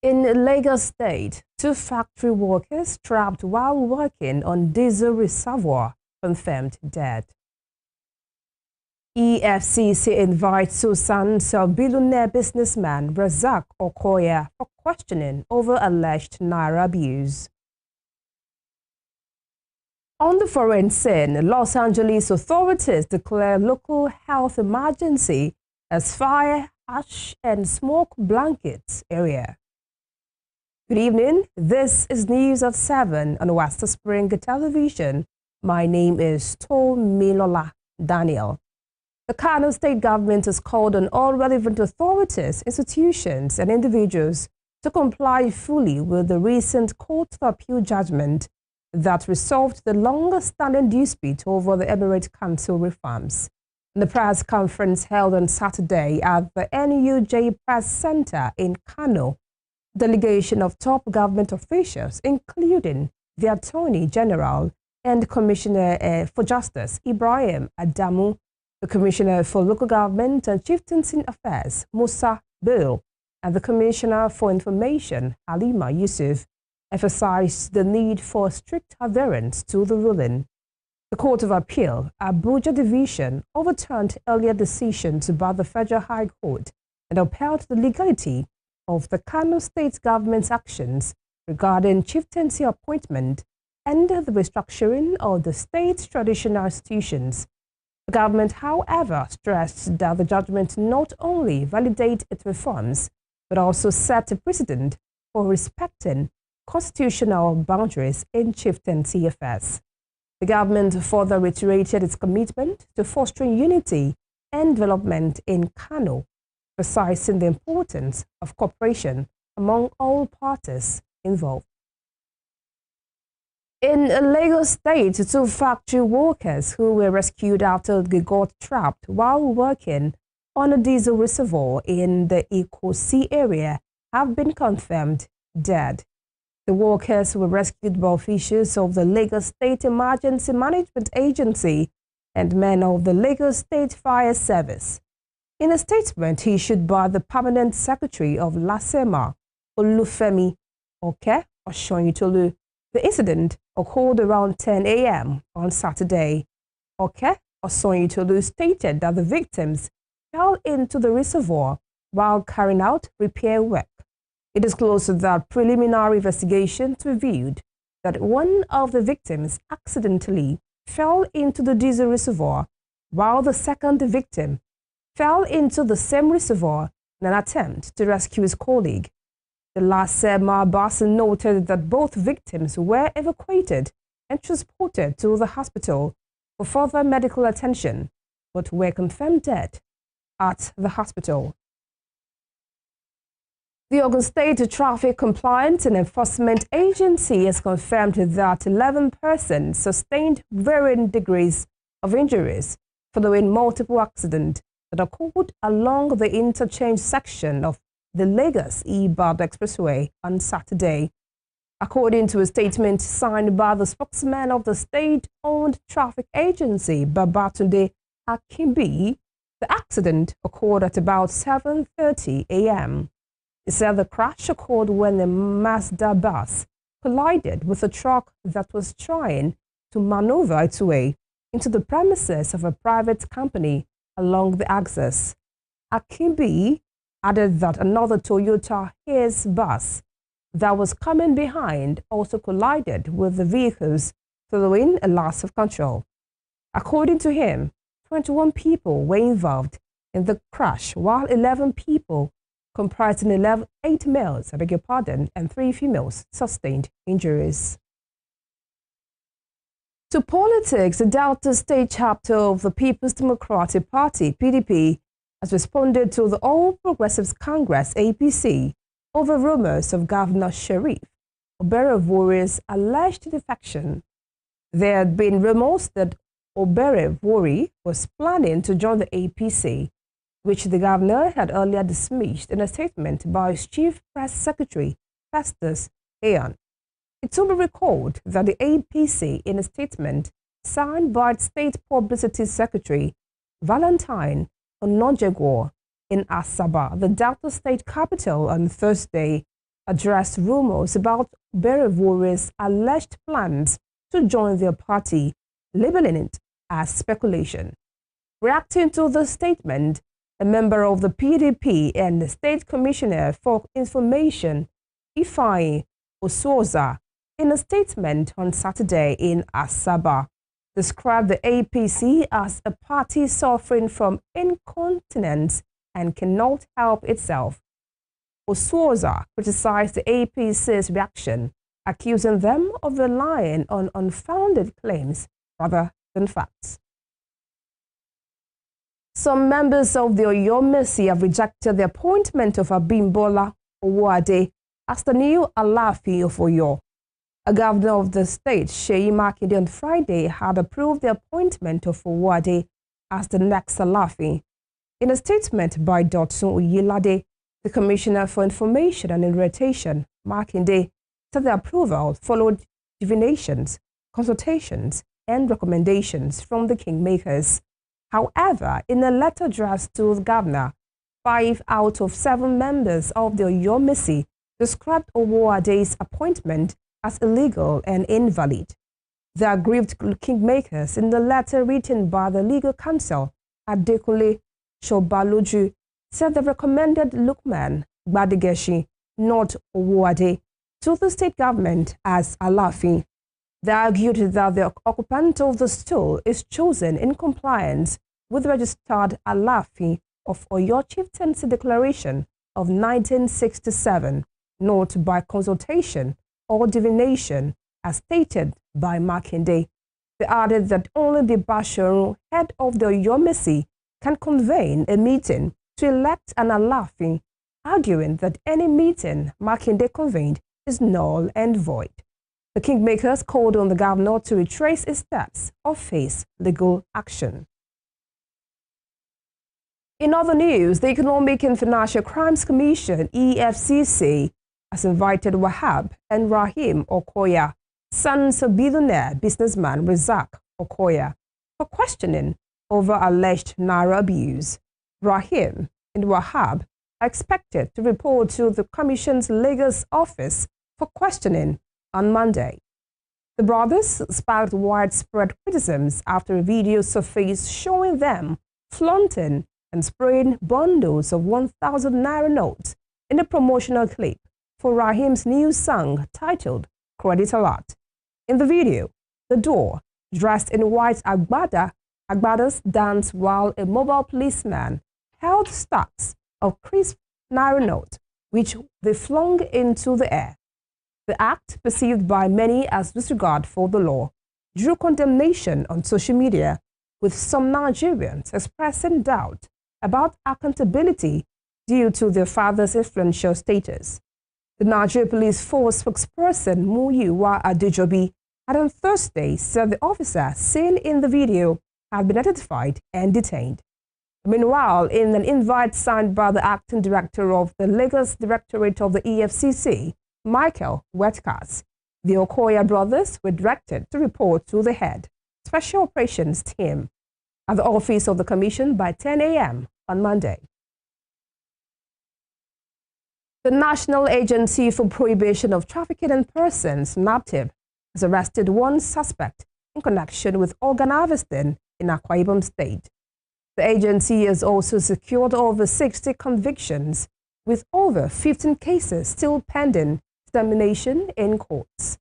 In Lagos State, two factory workers trapped while working on diesel reservoir confirmed dead. Efcc invites Susan's billionaire businessman Razak Okoya for questioning over alleged Naira abuse. On the foreign scene, Los Angeles authorities declare local health emergency as fire, ash, and smoke blankets area. Good evening. This is News at 7 on West Spring Television. My name is Tomilola Daniel. The Kano state government has called on all relevant authorities, institutions, and individuals to comply fully with the recent Court of Appeal judgment that resolved the longest-standing dispute over the Emirate Council reforms. In the press conference held on Saturday at the NUJ Press Center in Kano, delegation of top government officials, including the Attorney General and Commissioner for Justice, Ibrahim Adamu, the Commissioner for Local Government and Chieftaincy Affairs, Musa Bill, and the Commissioner for Information, Halima Yusuf, emphasized the need for strict adherence to the ruling. The Court of Appeal, Abuja Division, overturned earlier decisions by the Federal High Court and upheld the legality of the Kano State government's actions regarding chieftaincy appointment and the restructuring of the state's traditional institutions. The government, however, stressed that the judgment not only validates its reforms, but also set a precedent for respecting constitutional boundaries in chieftaincy affairs. The government further reiterated its commitment to fostering unity and development in Kano, emphasizing the importance of cooperation among all parties involved. In Lagos State, two factory workers who were rescued after they got trapped while working on a diesel reservoir in the Okoya'S area have been confirmed dead. The workers were rescued by officials of the Lagos State Emergency Management Agency and men of the Lagos State Fire Service. In a statement issued by the Permanent Secretary of LASEMA, Olufemi Oke, the incident occurred around 10 a.m. on Saturday. Oke stated that the victims fell into the reservoir while carrying out repair work. It disclosed that preliminary investigations revealed that one of the victims accidentally fell into the diesel reservoir, while the second victim fell into the same reservoir in an attempt to rescue his colleague. The LASEMA boss noted that both victims were evacuated and transported to the hospital for further medical attention, but were confirmed dead at the hospital. The Ogun State Traffic Compliance and Enforcement Agency has confirmed that 11 persons sustained varying degrees of injuries following multiple accidents that occurred along the interchange section of the Lagos-Ibadan Expressway on Saturday. According to a statement signed by the spokesman of the state-owned traffic agency, Babatunde Akimbi, the accident occurred at about 7:30 a.m. He said the crash occurred when a Mazda bus collided with a truck that was trying to maneuver its way into the premises of a private company along the axis. Akimbi added that another Toyota Hiace bus that was coming behind also collided with the vehicles, following a loss of control. According to him, 21 people were involved in the crash, while 11 people, comprising 8 males, and 3 females, sustained injuries. To politics, the Delta State chapter of the People's Democratic Party, PDP, has responded to the All Progressives Congress, APC, over rumors of Governor Sheriff Oberevori's alleged defection. There had been rumors that Oberevori was planning to join the APC, which the governor had earlier dismissed in a statement by his chief press secretary, Festus Ayan. It will be recalled that the APC, in a statement signed by its state publicity secretary, Valentine Onojegwo, in Asaba, the Delta State capital, on Thursday, addressed rumors about Billionaire's alleged plans to join their party, labeling it as speculation. Reacting to the statement, a member of the PDP and the State Commissioner for Information, Ifeanyi Osuoza, in a statement on Saturday in Asaba, described the APC as a party suffering from incontinence and cannot help itself. Osuoza criticized the APC's reaction, accusing them of relying on unfounded claims rather than facts. Some members of the Okoya'S have rejected the appointment of Abimbola Owode as the new Alaafin of Oyo. A governor of the state, Seyi Makinde, on Friday had approved the appointment of Owode as the next Alaafin. In a statement by Dotun Oyelade, the Commissioner for Information and Orientation, Makinde, said the approval followed divinations, consultations, and recommendations from the kingmakers. However, in a letter addressed to the governor, 5 out of 7 members of the Okoya'S described Owoade's appointment as illegal and invalid. The aggrieved kingmakers, in the letter written by the legal counsel, Adekunle Shobaloju, said they recommended Lukman Gbadegeshi, not Owode, to the state government as Alaafin. They argued that the occupant of the stool is chosen in compliance with the registered Alaafin of Oyo Chieftaincy Declaration of 1967, not by consultation or divination, as stated by Makinde. They added that only the Basharu, head of the Okoya'S, can convene a meeting to elect an Alaafin, arguing that any meeting Makinde convened is null and void. The kingmakers called on the governor to retrace his steps or face legal action. In other news, the Economic and Financial Crimes Commission, EFCC, has invited Wahab and Rahim Okoya, sons of billionaire businessman Razak Okoya, for questioning over alleged Naira abuse. Rahim and Wahab are expected to report to the Commission's Lagos office for questioning on Monday. The brothers sparked widespread criticisms after a video surfaced showing them flaunting and spraying bundles of 1,000 Naira notes in a promotional clip for Rahim's new song titled Credit Alert. In the video, the duo, dressed in white agbadas, danced while a mobile policeman held stacks of crisp Naira notes, which they flung into the air. The act, perceived by many as disregard for the law, drew condemnation on social media, with some Nigerians expressing doubt about accountability due to their father's influential status. The Nigeria Police Force spokesperson Muyiwa Adejobi had on Thursday said the officer seen in the video had been identified and detained. Meanwhile, in an invite signed by the acting director of the Lagos Directorate of the EFCC, Michael Wetkas, the Okoya brothers were directed to report to the head Special Operations Team at the office of the Commission by 10 a.m. on Monday. The National Agency for Prohibition of Trafficking in Persons, NAPTIP, has arrested one suspect in connection with organ harvesting in Akwa Ibom State. The agency has also secured over 60 convictions, with over 15 cases still pending determination in courts.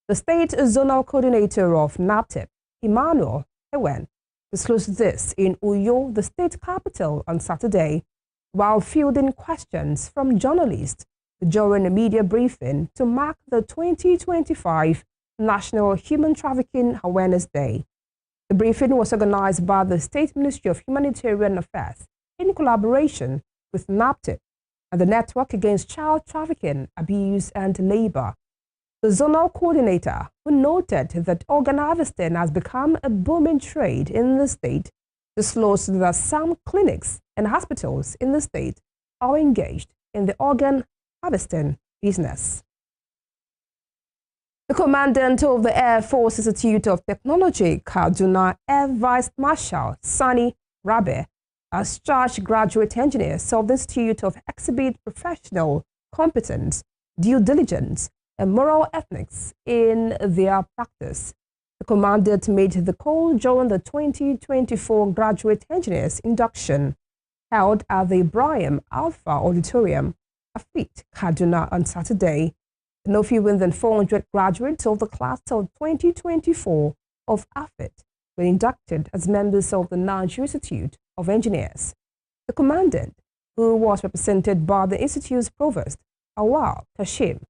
The state zonal coordinator of NAPTIP, Emmanuel Ewen, disclosed this in Uyo, the state capital, on Saturday, while fielding questions from journalists during a media briefing to mark the 2025 National Human Trafficking Awareness Day. The briefing was organized by the State Ministry of Humanitarian Affairs in collaboration with NAPTIP and the Network Against Child Trafficking, Abuse and Labor. The zonal coordinator, who noted that organ harvesting has become a booming trade in the state, disclosed that some clinics and hospitals in the state are engaged in the organ harvesting business. The commandant of the Air Force Institute of Technology, Kaduna Air Vice Marshal Sani Rabe, has charged graduate engineers of the Institute of exhibit professional competence due diligence, and moral ethics in their practice. The commandant made the call during the 2024 Graduate Engineers Induction held at the Ibrahim Alpha Auditorium, Afit, Kaduna on Saturday. No fewer than 400 graduates of the class of 2024 of Afit were inducted as members of the Nigeria Institute of Engineers. The commandant, who was represented by the institute's provost, Awal Kashim,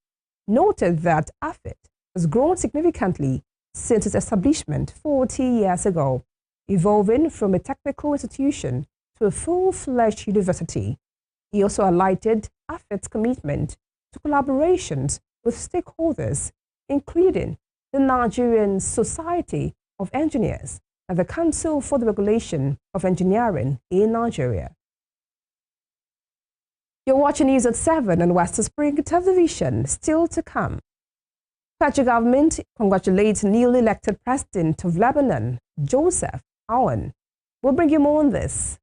noted that Afit has grown significantly since its establishment 40 years ago, evolving from a technical institution to a full-fledged university. He also highlighted Afit's commitment to collaborations with stakeholders, including the Nigerian Society of Engineers and the Council for the Regulation of Engineering in Nigeria. You're watching News at 7 on West Spring Television. Still to come. Federal government congratulates newly elected president of Lebanon, Joseph Aoun. We'll bring you more on this